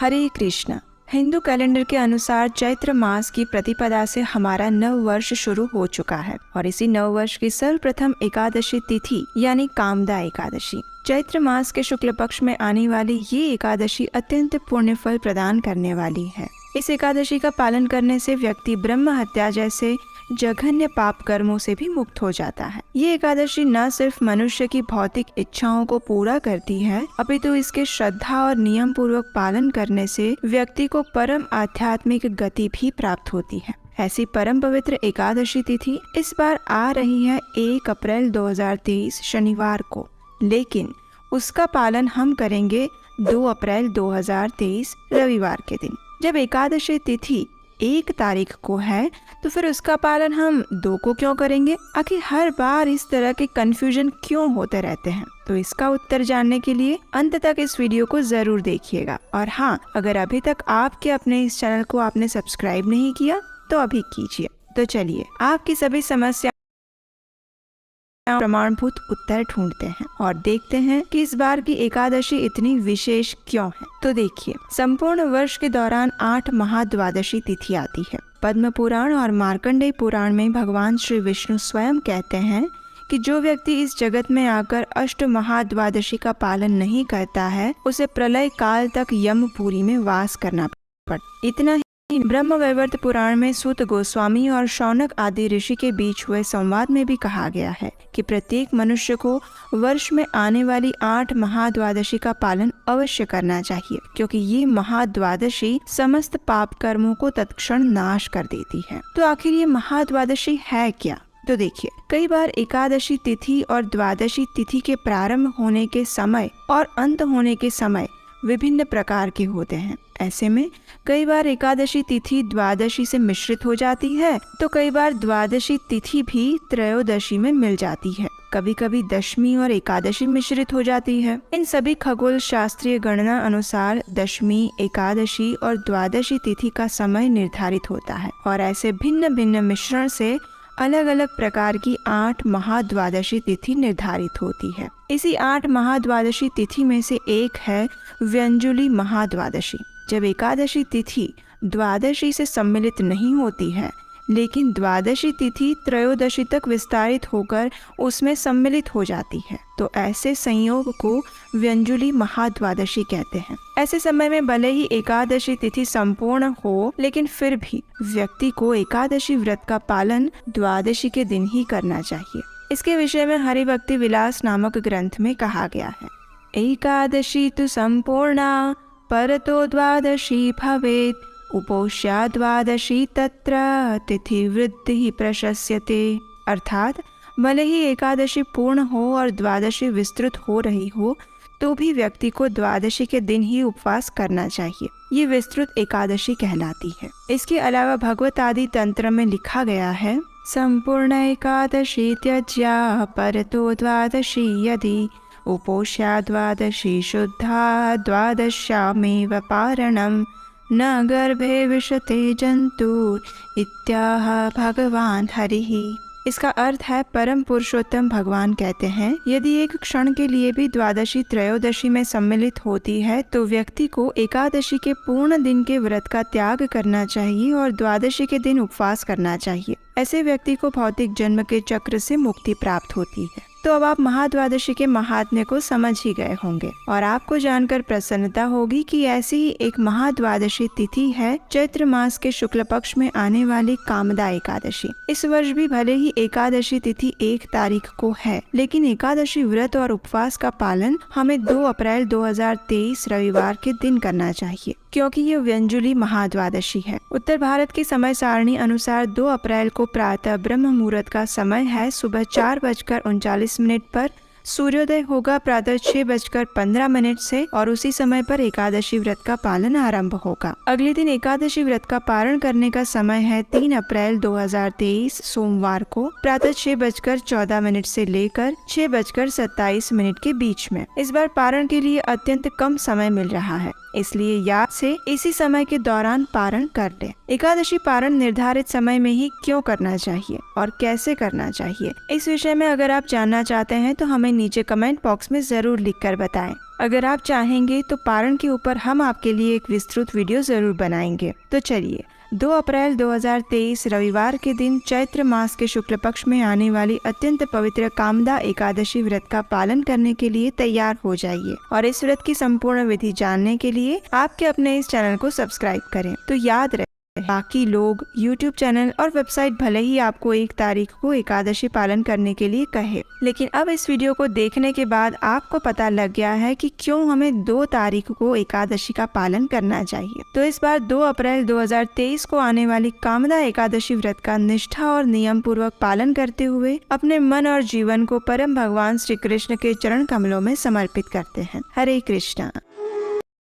हरे Krishna. Hindu calendar के अनुसार चैत्र मास की प्रतिपदा से हमारा नव वर्ष शुरू हो चुका है और इसी नव वर्ष की सर्वप्रथम एकादशी तिथि यानी कामदा एकादशी चैत्र मास के शुक्ल पक्ष में आने वाली ये एकादशी अत्यंत पुण्य फल प्रदान करने वाली है। इस एकादशी का पालन करने से व्यक्ति ब्रह्म हत्या जैसे जघन्य पाप कर्मों से भी मुक्त हो जाता है। ये एकादशी न सिर्फ मनुष्य की भौतिक इच्छाओं को पूरा करती है, अपितु इसके श्रद्धा और नियम पूर्वक पालन करने से व्यक्ति को परम आध्यात्मिक गति भी प्राप्त होती है। ऐसी परम पवित्र एकादशी तिथि इस बार आ रही है 1 अप्रैल 2023 शनिवार को, लेकिन उसका पालन हम करेंगे 2 अप्रैल 2023 रविवार के दिन। जब एकादशी तिथि 1 तारीख को है तो फिर उसका पालन हम 2 को क्यों करेंगे? आखिर हर बार इस तरह के कंफ्यूजन क्यों होते रहते हैं? तो इसका उत्तर जानने के लिए अंत तक इस वीडियो को जरूर देखिएगा। और हाँ, अगर अभी तक आपके अपने इस चैनल को आपने सब्सक्राइब नहीं किया तो अभी कीजिए। तो चलिए आपकी सभी समस्या प्रमाणभूत उत्तर ढूंढते हैं और देखते हैं कि इस बार की एकादशी इतनी विशेष क्यों है। तो देखिए, संपूर्ण वर्ष के दौरान 8 महाद्वादशी तिथि आती है। पद्म पुराण और मार्कंडेय पुराण में भगवान श्री विष्णु स्वयं कहते हैं कि जो व्यक्ति इस जगत में आकर अष्ट महाद्वादशी का पालन नहीं करता है, उसे प्रलय काल तक यमपुरी में वास करना पड़ता। इतना ब्रह्म वैवर्त पुराण में सूत गोस्वामी और शौनक आदि ऋषि के बीच हुए संवाद में भी कहा गया है कि प्रत्येक मनुष्य को वर्ष में आने वाली 8 महाद्वादशी का पालन अवश्य करना चाहिए, क्योंकि ये महाद्वादशी समस्त पाप कर्मों को तत्क्षण नाश कर देती है। तो आखिर ये महाद्वादशी है क्या? तो देखिए, कई बार एकादशी तिथि और द्वादशी तिथि के प्रारंभ होने के समय और अंत होने के समय विभिन्न प्रकार के होते हैं। ऐसे में कई बार एकादशी तिथि द्वादशी से मिश्रित हो जाती है, तो कई बार द्वादशी तिथि भी त्रयोदशी में मिल जाती है। कभी कभी दशमी और एकादशी मिश्रित हो जाती है। इन सभी खगोल शास्त्रीय गणना अनुसार दशमी, एकादशी और द्वादशी तिथि का समय निर्धारित होता है और ऐसे भिन्न भिन्न मिश्रण से अलग अलग प्रकार की 8 महाद्वादशी तिथि निर्धारित होती है। इसी 8 महाद्वादशी तिथि में से एक है व्यंजुली महाद्वादशी। जब एकादशी तिथि द्वादशी से सम्मिलित नहीं होती है, लेकिन द्वादशी तिथि त्रयोदशी तक विस्तारित होकर उसमें सम्मिलित हो जाती है, तो ऐसे संयोग को व्यंजुली महाद्वादशी कहते हैं। ऐसे समय में भले ही एकादशी तिथि संपूर्ण हो, लेकिन फिर भी व्यक्ति को एकादशी व्रत का पालन द्वादशी के दिन ही करना चाहिए। इसके विषय में हरिभक्ति विलास नामक ग्रंथ में कहा गया है, एकादशी तु संपूर्णा परतो द्वादशी भवेत्, उपोष्या द्वादशी तत्र तिथि वृद्धि प्रशस्यते। अर्थात भले ही एकादशी पूर्ण हो और द्वादशी विस्तृत हो रही हो, तो भी व्यक्ति को द्वादशी के दिन ही उपवास करना चाहिए। ये विस्तृत एकादशी कहलाती है। इसके अलावा भगवत आदि तंत्र में लिखा गया है, संपूर्ण एकादशी त्यज्या परतो द्वादशी यदि, उपोष्या द्वादशी शुद्धा द्वादश्यामेव पारणम, न गर्भे विशते जंतु इत्याह भगवान हरिहि। इसका अर्थ है, परम पुरुषोत्तम भगवान कहते हैं, यदि एक क्षण के लिए भी द्वादशी त्रयोदशी में सम्मिलित होती है तो व्यक्ति को एकादशी के पूर्ण दिन के व्रत का त्याग करना चाहिए और द्वादशी के दिन उपवास करना चाहिए। ऐसे व्यक्ति को भौतिक जन्म के चक्र से मुक्ति प्राप्त होती है। तो अब आप महाद्वादशी के महात्म्य को समझ ही गए होंगे और आपको जानकर प्रसन्नता होगी कि ऐसी ही एक महाद्वादशी तिथि है चैत्र मास के शुक्ल पक्ष में आने वाली कामदा एकादशी। इस वर्ष भी भले ही एकादशी तिथि 1 तारीख को है, लेकिन एकादशी व्रत और उपवास का पालन हमें 2 अप्रैल 2023 रविवार के दिन करना चाहिए, क्योंकि ये व्यंजुली महाद्वादशी है। उत्तर भारत की समय सारणी अनुसार 2 अप्रैल को प्रातः ब्रह्म मुहूर्त का समय है सुबह 4:39 पर। सूर्योदय होगा प्रातः 6:15 से और उसी समय पर एकादशी व्रत का पालन आरंभ होगा। अगले दिन एकादशी व्रत का पारण करने का समय है 3 अप्रैल 2023 सोमवार को प्रातः 6:14 से लेकर 6:27 के बीच में। इस बार पारण के लिए अत्यंत कम समय मिल रहा है, इसलिए याद से इसी समय के दौरान पारण कर ले। एकादशी पारण निर्धारित समय में ही क्यों करना चाहिए और कैसे करना चाहिए, इस विषय में अगर आप जानना चाहते हैं तो हमें नीचे कमेंट बॉक्स में जरूर लिखकर बताएं। अगर आप चाहेंगे तो पारण के ऊपर हम आपके लिए एक विस्तृत वीडियो जरूर बनाएंगे। तो चलिए 2 अप्रैल 2023 रविवार के दिन चैत्र मास के शुक्ल पक्ष में आने वाली अत्यंत पवित्र कामदा एकादशी व्रत का पालन करने के लिए तैयार हो जाइए और इस व्रत की संपूर्ण विधि जानने के लिए आपके अपने इस चैनल को सब्सक्राइब करें। तो याद रहे, बाकी लोग YouTube चैनल और वेबसाइट भले ही आपको 1 तारीख को एकादशी पालन करने के लिए कहे, लेकिन अब इस वीडियो को देखने के बाद आपको पता लग गया है कि क्यों हमें 2 तारीख को एकादशी का पालन करना चाहिए। तो इस बार 2 अप्रैल 2023 को आने वाली कामदा एकादशी व्रत का निष्ठा और नियम पूर्वक पालन करते हुए अपने मन और जीवन को परम भगवान श्री कृष्ण के चरण कमलों में समर्पित करते हैं। हरे कृष्णा।